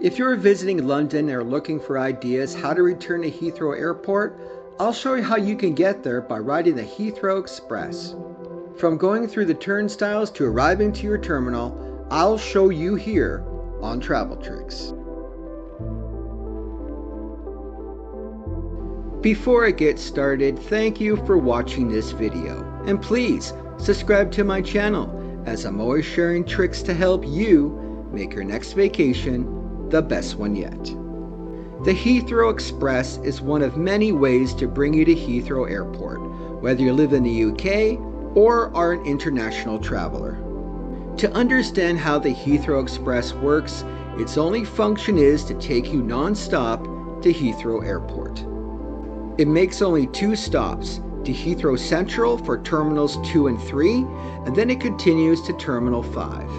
If you're visiting London and are looking for ideas how to return to Heathrow Airport, I'll show you how you can get there by riding the Heathrow Express. From going through the turnstiles to arriving to your terminal, I'll show you here on Travel Tricks. Before I get started, thank you for watching this video, and please subscribe to my channel as I'm always sharing tricks to help you make your next vacation the best one yet. The Heathrow Express is one of many ways to bring you to Heathrow Airport, whether you live in the UK or are an international traveler. To understand how the Heathrow Express works, its only function is to take you non-stop to Heathrow Airport. It makes only 2 stops, to Heathrow Central for Terminals 2 and 3, and then it continues to Terminal 5.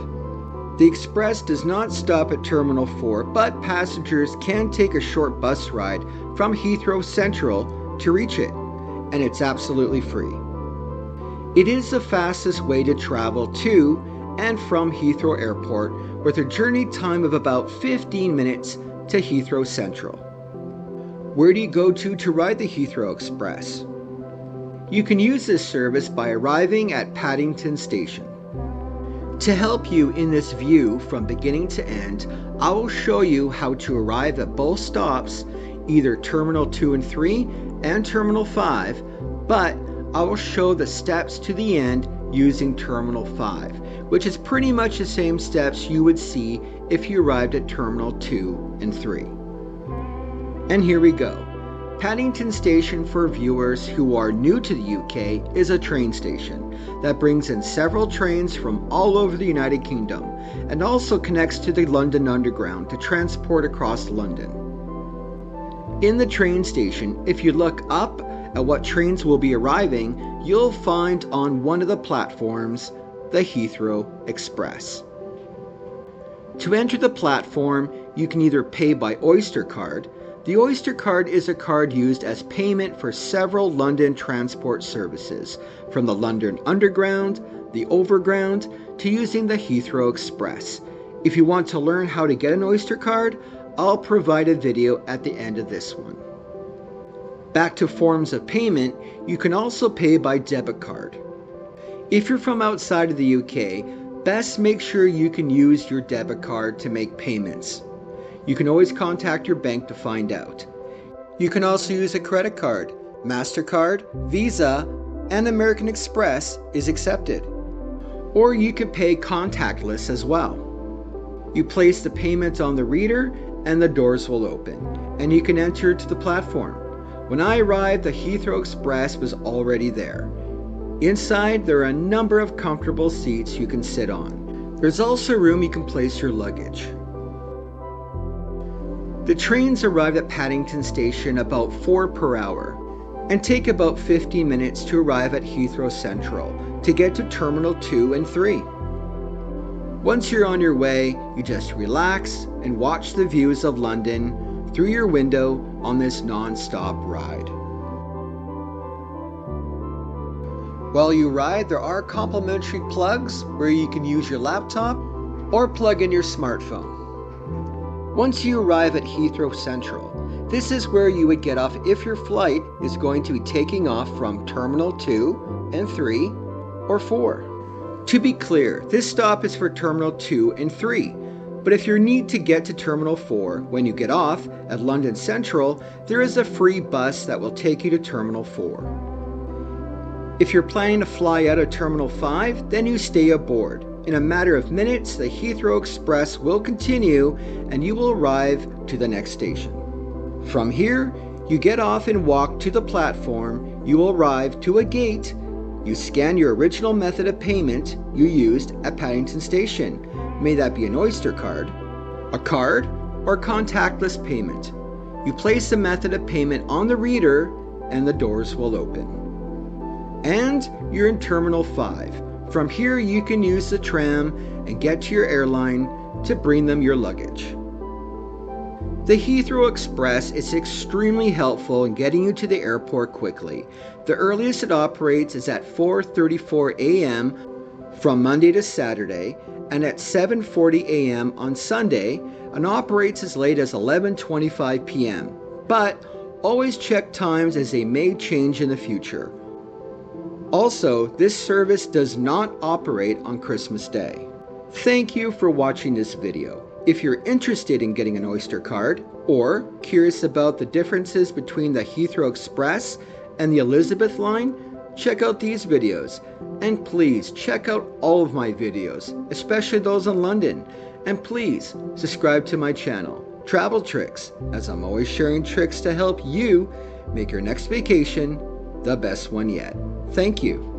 The Express does not stop at Terminal 4, but passengers can take a short bus ride from Heathrow Central to reach it, and it's absolutely free. It is the fastest way to travel to and from Heathrow Airport, with a journey time of about 15 minutes to Heathrow Central. Where do you go to ride the Heathrow Express? You can use this service by arriving at Paddington Station. To help you in this view from beginning to end, I will show you how to arrive at both stops, either Terminal 2 and 3 and Terminal 5, but I will show the steps to the end using Terminal 5, which is pretty much the same steps you would see if you arrived at Terminal 2 and 3. And here we go. Paddington Station, for viewers who are new to the UK, is a train station that brings in several trains from all over the United Kingdom and also connects to the London Underground to transport across London. In the train station, if you look up at what trains will be arriving, you'll find on one of the platforms the Heathrow Express. To enter the platform, you can either pay by Oyster card. The Oyster card is a card used as payment for several London transport services, from the London Underground, the Overground, to using the Heathrow Express. If you want to learn how to get an Oyster card, I'll provide a video at the end of this one. Back to forms of payment, you can also pay by debit card. If you're from outside of the UK, best make sure you can use your debit card to make payments. You can always contact your bank to find out. You can also use a credit card. MasterCard, Visa, and American Express is accepted. Or you can pay contactless as well. You place the payment on the reader and the doors will open, and you can enter to the platform. When I arrived, the Heathrow Express was already there. Inside, there are a number of comfortable seats you can sit on. There's also room you can place your luggage. The trains arrive at Paddington Station about 4 per hour and take about 15 minutes to arrive at Heathrow Central to get to Terminal 2 and 3. Once you're on your way, you just relax and watch the views of London through your window on this non-stop ride. While you ride, there are complimentary plugs where you can use your laptop or plug in your smartphone. Once you arrive at Heathrow Central, this is where you would get off if your flight is going to be taking off from Terminal 2 and 3 or 4. To be clear, this stop is for Terminal 2 and 3, but if you need to get to Terminal 4 when you get off at London Central, there is a free bus that will take you to Terminal 4. If you're planning to fly out of Terminal 5, then you stay aboard. In a matter of minutes, the Heathrow Express will continue and you will arrive to the next station. From here, you get off and walk to the platform. You will arrive to a gate. You scan your original method of payment you used at Paddington Station. May that be an Oyster card, a card, or contactless payment. You place the method of payment on the reader and the doors will open. And you're in Terminal 5. From here, you can use the tram and get to your airline to bring them your luggage. The Heathrow Express is extremely helpful in getting you to the airport quickly. The earliest it operates is at 4:34 a.m. from Monday to Saturday, and at 7:40 a.m. on Sunday, and operates as late as 11:25 p.m. But always check times as they may change in the future. Also, this service does not operate on Christmas Day. Thank you for watching this video. If you're interested in getting an Oyster card or curious about the differences between the Heathrow Express and the Elizabeth line, check out these videos. And please check out all of my videos, especially those in London. And please subscribe to my channel, Travel Tricks, as I'm always sharing tricks to help you make your next vacation the best one yet. Thank you.